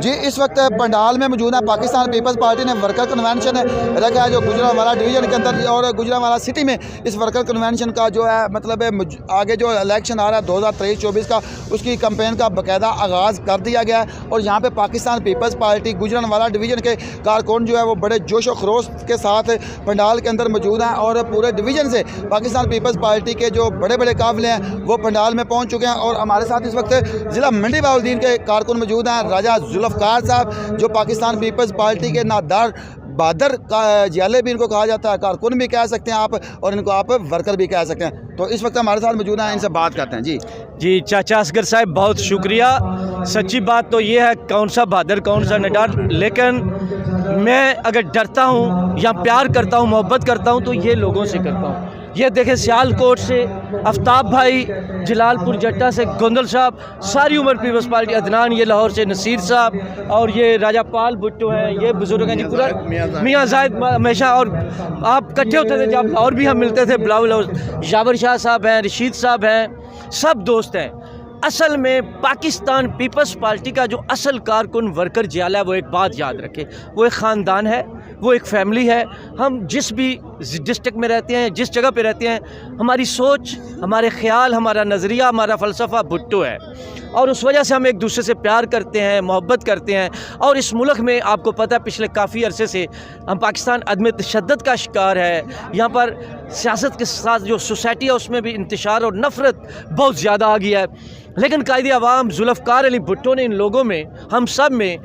जी इस वक्त पंडाल में मौजूद है। पाकिस्तान पीपल्स पार्टी ने वर्कर कन्वेंशन रखा है जो गुजरांवाला डिवीज़न के अंदर और गुजरांवाला सिटी में इस वर्कर कन्वेंशन का जो है मतलब आगे जो इलेक्शन आ रहा है 2023-24 का, उसकी कैंपेन का बाकायदा आगाज़ कर दिया गया है। और यहाँ पे Pakistan Peoples Party Gujranwala division के कारकुन जो है वो बड़े जोश व खरोश के साथ पंडाल के अंदर मौजूद हैं और पूरे डिवीज़न से पाकिस्तान पीपल्स पार्टी के जो बड़े बड़े काफ़िले हैं वो पंडाल में पहुँच चुके हैं। और हमारे साथ इस वक्त ज़िला मंडी बहाउद्दीन के कारकुन मौजूद हैं, राजा जुल्फ़कार साहब जो पाकिस्तान पीपल्स पार्टी के नादार बहादुर जियाले भी इनको कहा जाता है, कारकुन भी कह सकते हैं आप, और इनको आप वर्कर भी कह सकते हैं। तो इस वक्त हमारे साथ मौजूद हैं, इनसे बात करते हैं। जी चाचा असगर साहब बहुत शुक्रिया। सच्ची बात तो ये है कौन सा बहादुर कौन सा निडर, लेकिन मैं अगर डरता हूँ या प्यार करता हूँ मोहब्बत करता हूँ तो ये लोगों से करता हूँ। ये देखें सियालकोट से आफ्ताब भाई, जलालपुर जट्टा से गोंदल साहब, सारी उम्र पीपल्स पार्टी, अदनान ये लाहौर से नसीर साहब, और ये राजा पाल भुट्टो हैं, ये बुजुर्ग हैं जी पूरा मियाँ जायद हमेशा, और आप इकट्ठे होते थे जब और भी हम मिलते थे, बिलावल जाबर शाह साहब हैं, रशीद साहब हैं, सब दोस्त हैं। असल में पाकिस्तान पीपल्स पार्टी का जो असल कारकुन वर्कर जियाला है वो एक बात याद रखे, वो एक ख़ानदान है, वो एक फैमिली है। हम जिस भी डिस्ट्रिक्ट में रहते हैं, जिस जगह पे रहते हैं, हमारी सोच, हमारे ख्याल, हमारा नज़रिया, हमारा फ़लसफ़ा भुट्टो है, और उस वजह से हम एक दूसरे से प्यार करते हैं, मोहब्बत करते हैं। और इस मुल्क में आपको पता है पिछले काफ़ी अरसे से हम पाकिस्तान अदम तशद्दुद का शिकार है। यहाँ पर सियासत के साथ जो सोसाइटी है उसमें भी इंतशार और नफ़रत बहुत ज़्यादा आ गया है। लेकिन कायदे अवाम जुल्फ़कार अली भुट्टो ने इन लोगों में, हम सब में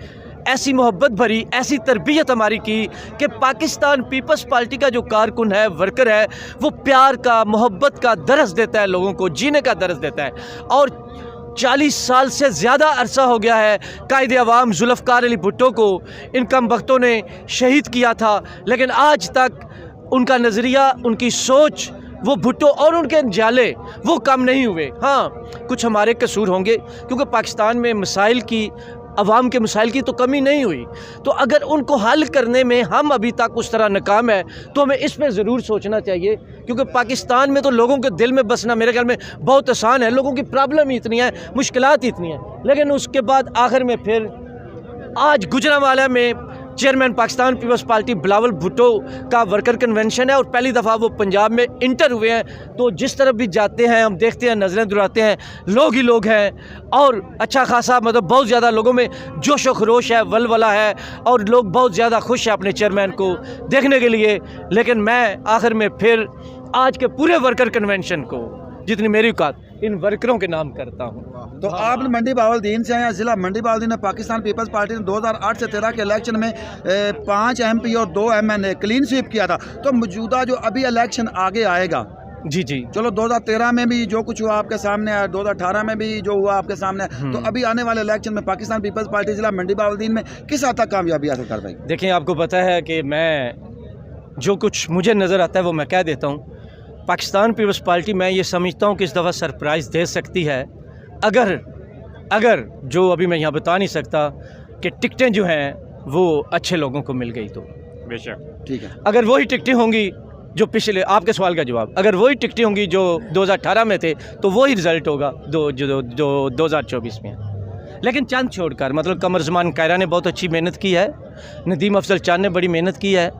ऐसी मोहब्बत भरी, ऐसी तरबियत हमारी की कि पाकिस्तान पीपल्स पार्टी का जो कारकुन है, वर्कर है, वो प्यार का, मोहब्बत का दर्स देता है, लोगों को जीने का दर्स देता है। और 40 साल से ज़्यादा अरसा हो गया है कायदे अवाम जुल्फ़कार अली भुट्टो को इन कम वक्तों ने शहीद किया था, लेकिन आज तक उनका नज़रिया, उनकी सोच, वो भुट्टो और उनके जाले वो कम नहीं हुए। हाँ, कुछ हमारे कसूर होंगे क्योंकि पाकिस्तान में मसाइल की, अवाम के मसाइल की तो कमी नहीं हुई, तो अगर उनको हल करने में हम अभी तक उस तरह नाकाम है तो हमें इस पर ज़रूर सोचना चाहिए। क्योंकि पाकिस्तान में तो लोगों के दिल में बसना मेरे ख्याल में बहुत आसान है, लोगों की प्रॉब्लम ही इतनी है, मुश्किलात इतनी हैं, लेकिन उसके बाद आखिर में फिर आज गुजरांवाला में chairman Pakistan Peoples Party Bilawal Bhutto का वर्कर कन्वेंशन है और पहली दफ़ा वो पंजाब में इंटर हुए हैं। तो जिस तरफ भी जाते हैं हम देखते हैं, नज़रें दुराते हैं, लोग ही लोग हैं, और अच्छा खासा मतलब बहुत ज़्यादा लोगों में जोश व खरोश है, वलवला है, और लोग बहुत ज़्यादा खुश हैं अपने चेयरमैन को देखने के लिए। लेकिन मैं आखिर में फिर आज के पूरे वर्कर कन्वेंशन को, जितनी मेरी औकात, इन वर्करों के नाम करता हूँ। तो आप मंडी बहाउद्दीन से हैं, ज़िला मंडी बहाउद्दीन में पाकिस्तान पीपल्स पार्टी ने 2008 से 13 के इलेक्शन में 5 MP और 2 MNA क्लीन स्वीप किया था। तो मौजूदा जो अभी इलेक्शन आगे आएगा, जी चलो 2013 में भी जो कुछ हुआ आपके सामने है, 2018 में भी जो हुआ आपके सामने है, तो अभी आने वाले इलेक्शन में पाकिस्तान पीपल्स पार्टी ज़िला मंडी बहाउद्दीन में किस हद तक कामयाबी हासिल कर पाएगी? देखें, आपको पता है कि मैं जो कुछ मुझे नज़र आता है वो मैं कह देता हूँ। पाकिस्तान पीपल्स पार्टी मैं ये समझता हूँ कि इस दफ़ा सरप्राइज़ दे सकती है, अगर जो अभी मैं यहाँ बता नहीं सकता कि टिकटें जो हैं वो अच्छे लोगों को मिल गई तो बेशक ठीक है। अगर वही टिकटें होंगी जो पिछले, आपके सवाल का जवाब, अगर वही टिकटें होंगी जो 2018 में थे तो वही रिज़ल्ट होगा जो 2024 में। लेकिन चंद छोड़कर, मतलब कमर ज़मान कायरा ने बहुत अच्छी मेहनत की है, नदीम अफजल चांद ने बड़ी मेहनत की है,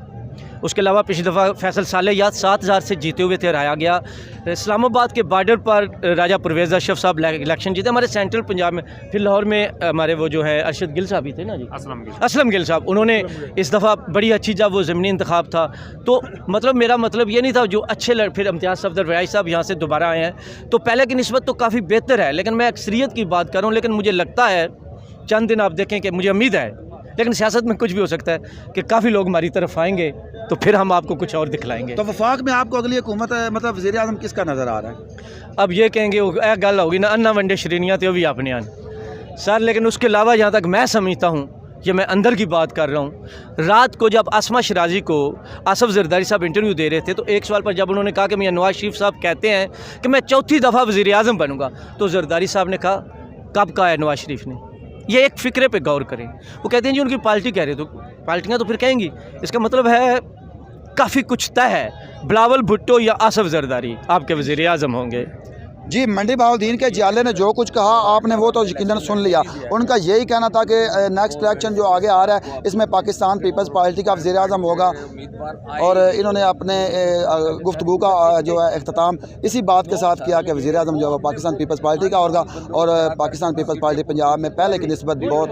उसके अलावा पिछली दफ़ा फैसल सालेयात 7000 से जीते हुए थे, हराया गया। इस्लामाबाद के बॉर्डर पर राजा परवेज़ अशरफ साहब इलेक्शन जीते हमारे सेंट्रल पंजाब में। फिर लाहौर में हमारे वो जो है अरशद गिल साहब ही थे ना जी, असलम गिल साहब, उन्होंने इस दफ़ा बड़ी अच्छी, जब वो ज़मीनी इंतखाब था तो मतलब मेरा मतलब ये नहीं था जो अच्छे फिर इम्तियाज़ सफदर वयाई साहब यहाँ से दोबारा आए हैं तो पहले की निस्बत तो काफ़ी बेहतर है। लेकिन मैं अक्सरियत की बात कर रहा हूँ, लेकिन मुझे लगता है चंद दिन आप देखें कि मुझे उम्मीद है, लेकिन सियासत में कुछ भी हो सकता है, कि काफ़ी लोग हमारी तरफ आएंगे तो फिर हम आपको कुछ और दिखलाएंगे। तो वफाक में आपको अगली हुकूमत मतलब वज़ीर आज़म किसका नज़र आ रहा है? अब ये कहेंगे गल होगी ना, अन्ना वनडे श्रेणियाँ तो भी अपने आन सर, लेकिन उसके अलावा जहाँ तक मैं समझता हूँ, ये मैं अंदर की बात कर रहा हूँ, रात को जब आसमा शराजी को आसफ जरदारी साहब इंटरव्यू दे रहे थे तो एक सवाल पर जब उन्होंने कहा कि मियां नवाज शरीफ साहब कहते हैं कि मैं चौथी दफ़ा वज़ीर आज़म बनूँगा, तो जरदारी साहब ने कहा कब कहा है नवाज शरीफ ने? ये एक फ़िक्रे पे गौर करें। वो कहते हैं जी उनकी पार्टी कह रहे, तो पार्टियाँ तो फिर कहेंगी, इसका मतलब है काफ़ी कुछ तय है, बिलावल भुट्टो या आसफ जरदारी आपके वज़ीर आज़म होंगे। जी, मंडी बहाउद्दीन के जियाले ने जो कुछ कहा आपने वो तो यकीनन सुन लिया। उनका यही कहना था कि नेक्स्ट इलेक्शन जो आगे आ रहा है इसमें पाकिस्तान पीपल्स पार्टी का वज़ीर आज़म होगा, और इन्होंने अपने गुफ्तगू का जो है अख्ताम इसी बात के साथ किया कि वज़ीर आज़म जो है पाकिस्तान पीपल्स पार्टी का होगा, और पाकिस्तान पीपल्स पार्टी पंजाब में पहले की निस्बत बहुत